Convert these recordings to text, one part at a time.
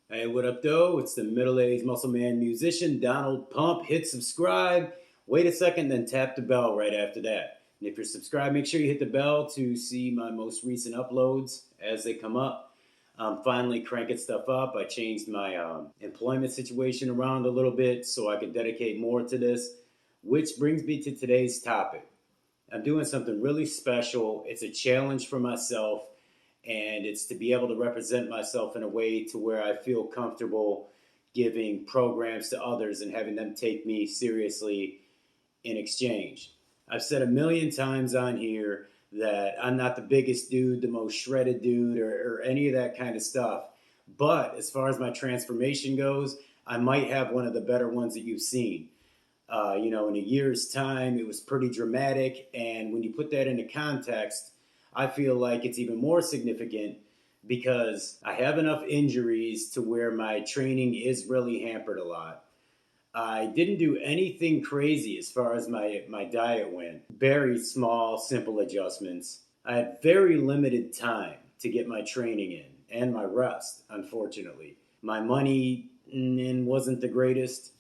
Hey, what up, though? It's the middle-aged muscle man musician, Donald Pump. Hit subscribe. Wait a second, then tap the bell right after that. And if you're subscribed, make sure you hit the bell to see my most recent uploads as they come up. I'm finally cranking stuff up. I changed my employment situation around a little bit so I could dedicate more to this, which brings me to today's topic. I'm doing something really special. It's a challenge for myself, and it's to be able to represent myself in a way to where I feel comfortable giving programs to others and having them take me seriously in exchange. I've said a million times on here that I'm not the biggest dude, the most shredded dude, or any of that kind of stuff. But as far as my transformation goes, I might have one of the better ones that you've seen. In a year's time, it was pretty dramatic. And when you put that into context, I feel like it's even more significant because I have enough injuries to where my training is really hampered a lot. I didn't do anything crazy as far as my diet went. Very small, simple adjustments. I had very limited time to get my training in and my rest, unfortunately. My money wasn't the greatest.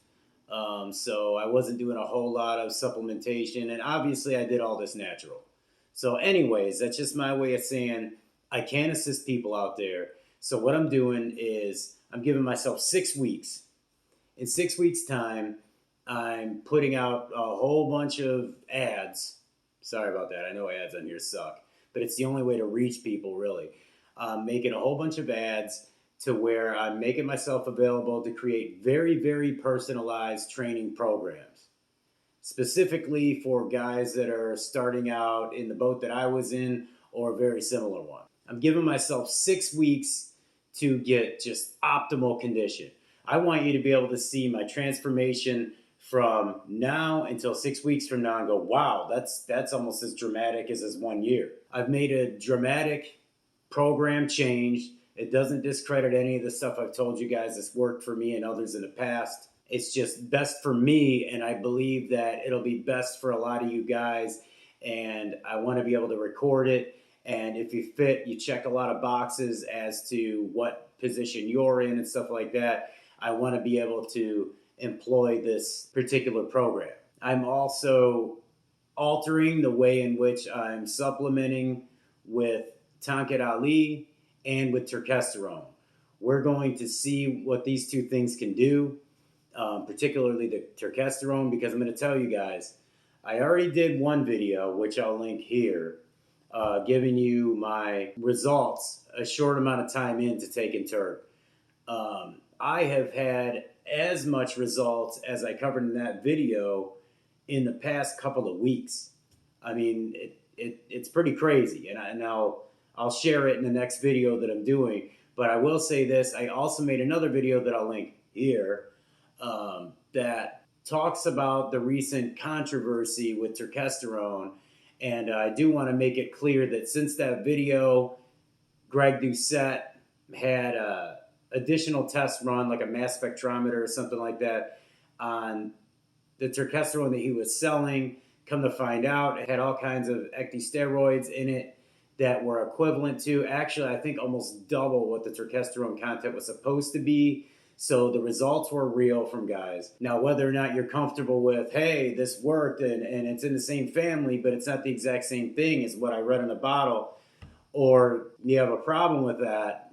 So I wasn't doing a whole lot of supplementation, and obviously I did all this natural. So, anyways, that's just my way of saying I can assist people out there. So what I'm doing is I'm giving myself 6 weeks. In 6 weeks' time, I'm putting out a whole bunch of ads. Sorry about that. I know ads on here suck, but it's the only way to reach people, really. I'm making a whole bunch of ads to where I'm making myself available to create very, very personalized training programs, specifically for guys that are starting out in the boat that I was in or a very similar one. I'm giving myself 6 weeks to get just optimal condition. I want you to be able to see my transformation from now until 6 weeks from now and go, wow, that's almost as dramatic as this 1 year. I've made a dramatic program change. It doesn't discredit any of the stuff I've told you guys that's worked for me and others in the past. It's just best for me, and I believe that it'll be best for a lot of you guys. And I want to be able to record it. And if you fit, you check a lot of boxes as to what position you're in and stuff like that. I want to be able to employ this particular program. I'm also altering the way in which I'm supplementing with Tonkat Ali and with terkesterone. We're going to see what these two things can do, particularly the terkesterone, because I'm going to tell you guys, I already did one video, which I'll link here, giving you my results a short amount of time into taking Turk. I have had as much results as I covered in that video in the past couple of weeks. I mean, it's pretty crazy, and I'll share it in the next video that I'm doing. But I will say this: I also made another video that I'll link here that talks about the recent controversy with terkesterone, and I do want to make it clear that since that video, Greg Doucette had additional tests run, like a mass spectrometer or something like that, on the terkesterone that he was selling. Come to find out, it had all kinds of ecdysteroids in it that were equivalent to, actually, I think almost double what the terkesterone content was supposed to be. So the results were real from guys. Now, whether or not you're comfortable with, hey, this worked and it's in the same family, but it's not the exact same thing as what I read in the bottle, or you have a problem with that,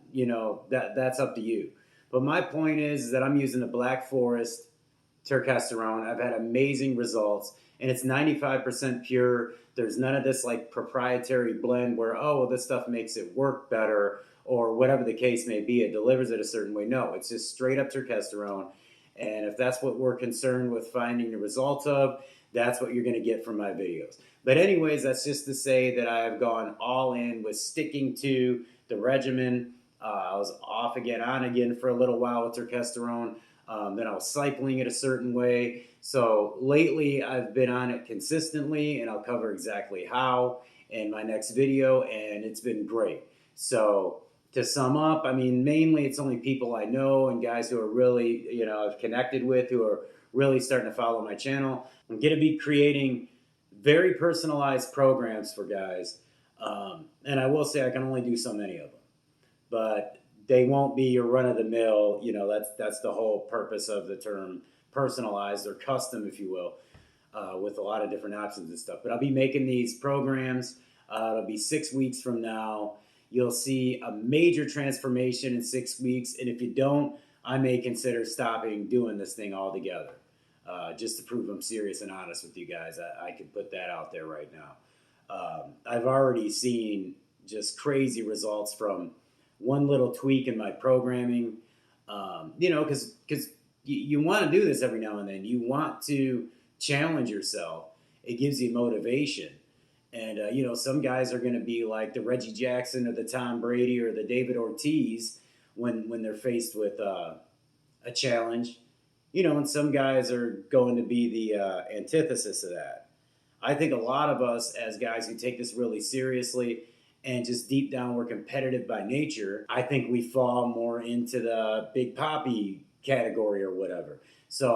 that's up to you. But my point is that I'm using the Black Forest terkesterone. I've had amazing results, and it's 95% pure. There's none of this like proprietary blend where, oh, well, this stuff makes it work better or whatever the case may be. It delivers it a certain way. No, it's just straight up terkesterone. And if that's what we're concerned with finding the results of, that's what you're going to get from my videos. But anyways, that's just to say that I have gone all in with sticking to the regimen. I was off again, on again for a little while with terkesterone. Then I was cycling it a certain way. So lately I've been on it consistently, and I'll cover exactly how in my next video, and it's been great. So to sum up, I mean, mainly it's only people I know and guys who are really, I've connected with, who are really starting to follow my channel. I'm going to be creating very personalized programs for guys. And I will say I can only do so many of them. But they won't be your run of the mill. You know, that's the whole purpose of the term personalized or custom, if you will, with a lot of different options and stuff. But I'll be making these programs. It'll be 6 weeks from now. You'll see a major transformation in 6 weeks. And if you don't, I may consider stopping doing this thing altogether. Just to prove I'm serious and honest with you guys, I can put that out there right now. I've already seen just crazy results from one little tweak in my programming. You know, because you want to do this every now and then. You want to challenge yourself. It gives you motivation. And, you know, some guys are going to be like the Reggie Jackson or the Tom Brady or the David Ortiz when they're faced with a challenge. You know, and some guys are going to be the antithesis of that. I think a lot of us as guys who take this really seriously and just deep down we're competitive by nature, I think we fall more into the Big Papi category or whatever. So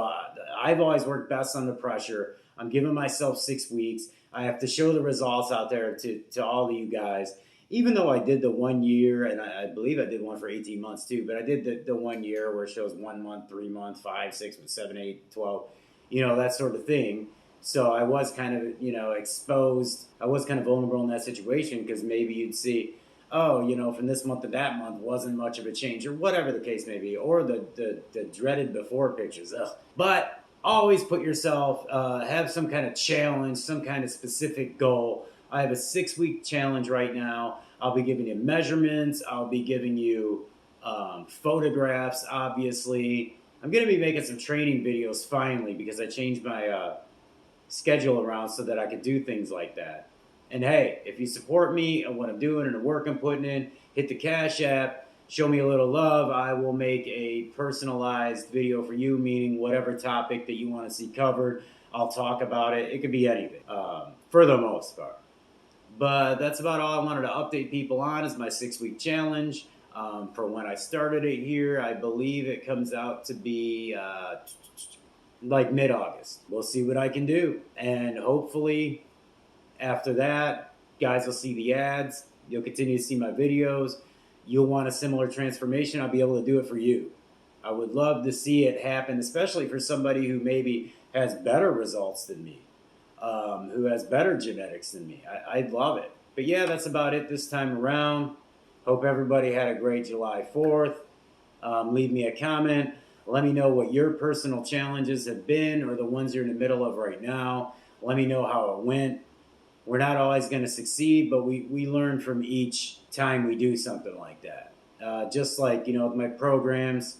I've always worked best under pressure. I'm giving myself 6 weeks. I have to show the results out there to all of you guys. Even though I did the 1 year, and I believe I did one for 18 months too, but I did the 1 year where it shows 1 month, 3 months, 5, 6, 7, 8, 12, you know, that sort of thing. So I was kind of, you know, exposed. I was kind of vulnerable in that situation because maybe you'd see, oh, you know, from this month to that month wasn't much of a change or whatever the case may be, or the dreaded before pictures. Ugh. But always put yourself, have some kind of challenge, some kind of specific goal. I have a 6-week challenge right now. I'll be giving you measurements. I'll be giving you photographs, obviously. I'm going to be making some training videos finally because I changed my schedule around so that I could do things like that. And hey, if you support me and what I'm doing and the work I'm putting in, hit the Cash App, show me a little love. I will make a personalized video for you, meaning whatever topic that you want to see covered, I'll talk about it. It could be anything, for the most part. But that's about all I wanted to update people on is my 6-week challenge. For when I started it here, I believe it comes out to be like mid-August. We'll see what I can do. And hopefully after that, guys will see the ads. You'll continue to see my videos. You'll want a similar transformation. I'll be able to do it for you. I would love to see it happen, especially for somebody who maybe has better results than me, who has better genetics than me. I'd love it. But yeah, that's about it this time around. Hope everybody had a great July 4th. Leave me a comment. Let me know what your personal challenges have been or the ones you're in the middle of right now. Let me know how it went. We're not always going to succeed, but we learn from each time we do something like that. Just like, you know, with my programs,